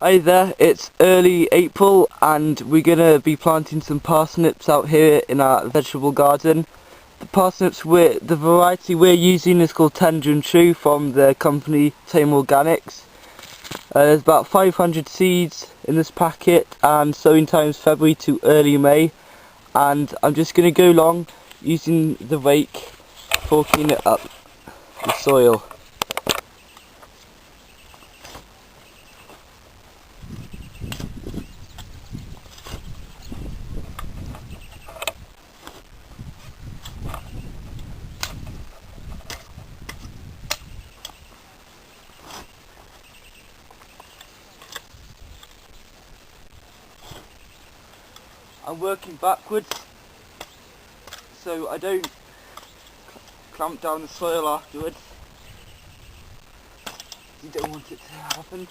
Hi there, it's early April and we're going to be planting some parsnips out here in our vegetable garden. The parsnips, the variety we're using is called Tender and True from the company Tame Organics. There's about 500 seeds in this packet and sowing time is February to early May. And I'm just going to go along using the rake, forking it up the soil. I'm working backwards so I don't clamp down the soil afterwards. You don't want it to happen.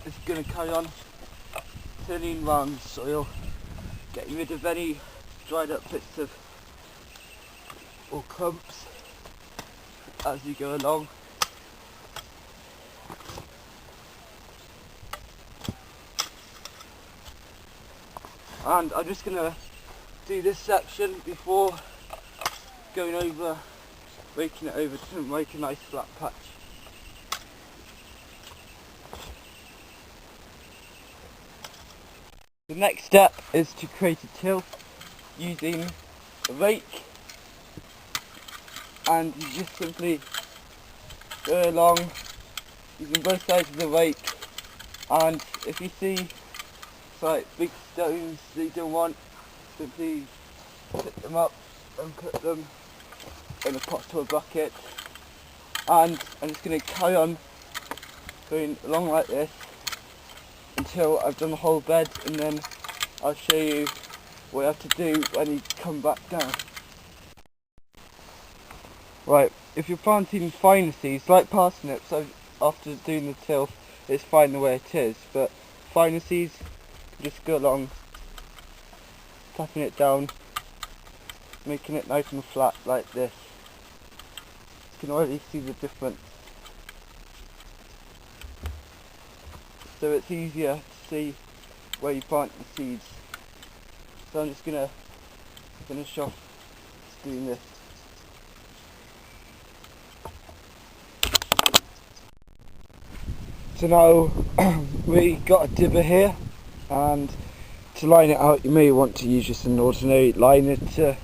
Just going to carry on turning around the soil, getting rid of any dried up bits of or clumps as you go along. And I'm just going to do this section before going over, raking it over to make a nice flat patch. The next step is to create a till using a rake, and you just simply go along using both sides of the rake, and if you see like big stones that you don't want, simply pick them up and put them in a pot or a bucket. And I'm just going to carry on going along like this until I've done the whole bed, and then I'll show you what you have to do when you come back down. Right, if you're planting finer seeds like parsnips, after doing the till, it's fine the way it is, but finer seeds, just go along, tapping it down, making it nice and flat like this. You can already see the difference. So it's easier to see where you plant the seeds. So I'm just going to finish off doing this. So now we got a dibber here, and to line it out you may want to use just an ordinary liner to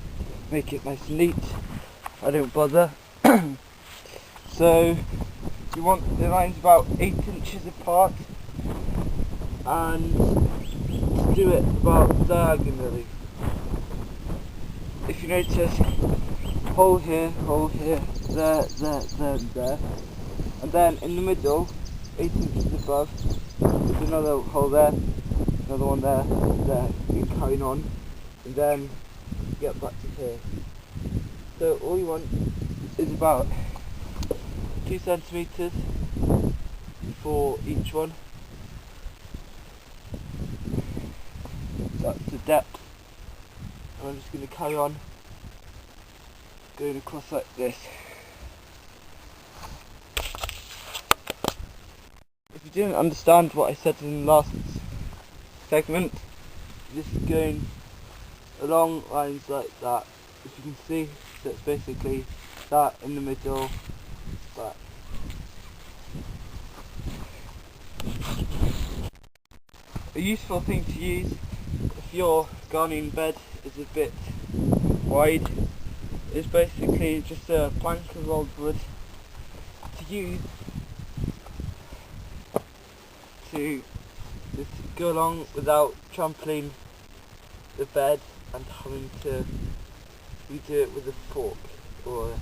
make it nice and neat. I don't bother. So you want the lines about 8 inches apart, and to do it about diagonally. If you notice, hole here, there, and then in the middle, 8 inches above, there's another hole there, another one there, you're carrying on, and then get back to here. So all you want is about 2 centimetres for each one. That's the depth. And I'm just going to carry on going across like this. If you didn't understand what I said in the last segment, just going along lines like that. If you can see, that's basically that in the middle, that. A useful thing to use if your gardening bed is a bit wide is basically just a plank of old wood to use to just go along without trampling the bed and having to redo it with a fork or a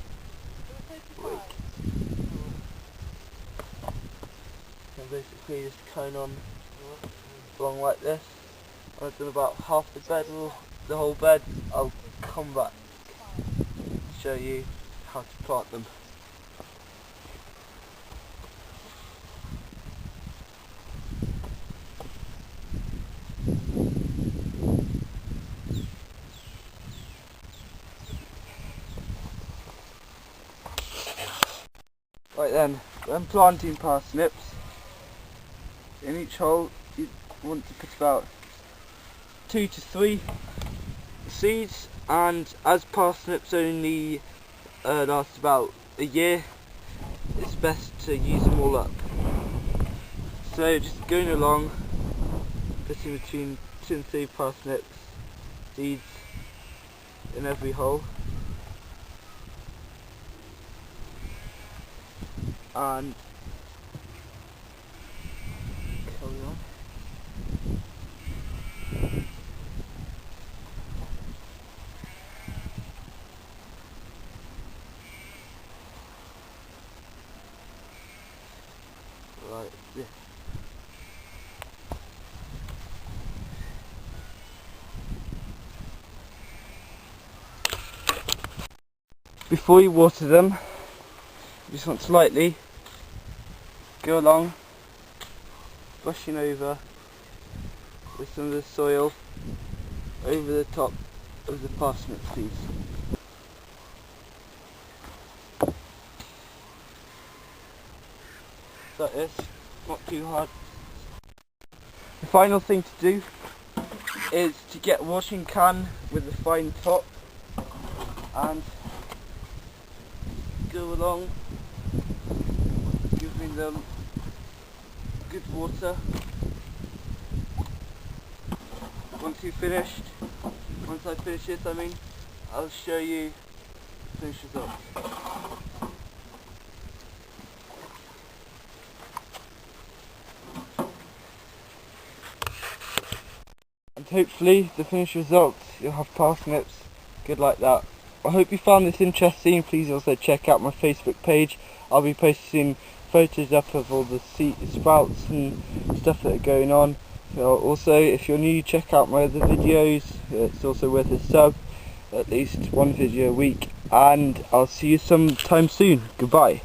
rake. So basically just carrying on along like this. When I've done about half the bed or the whole bed, I'll come back and show you how to plant them. Right then, when planting parsnips, in each hole you want to put about 2 to 3 seeds, and as parsnips only last about a year, it's best to use them all up. So just going along, putting between 2 and 3 parsnips seeds in every hole, and carry on. Like this. Before you water them, you just want to lightly go along, brushing over with some of the soil over the top of the parsnip seeds. Like this, not too hard. The final thing to do is to get a washing can with a fine top and go along, giving them good water. Once I finish this, I'll show you the finished results. And hopefully the finished results, you'll have parsnips good like that. I hope you found this interesting. Please also check out my Facebook page. I'll be posting photos up of all the seed sprouts and stuff that are going on. So also, if you're new, check out my other videos. It's also worth a sub, at least one video a week, and I'll see you sometime soon. Goodbye.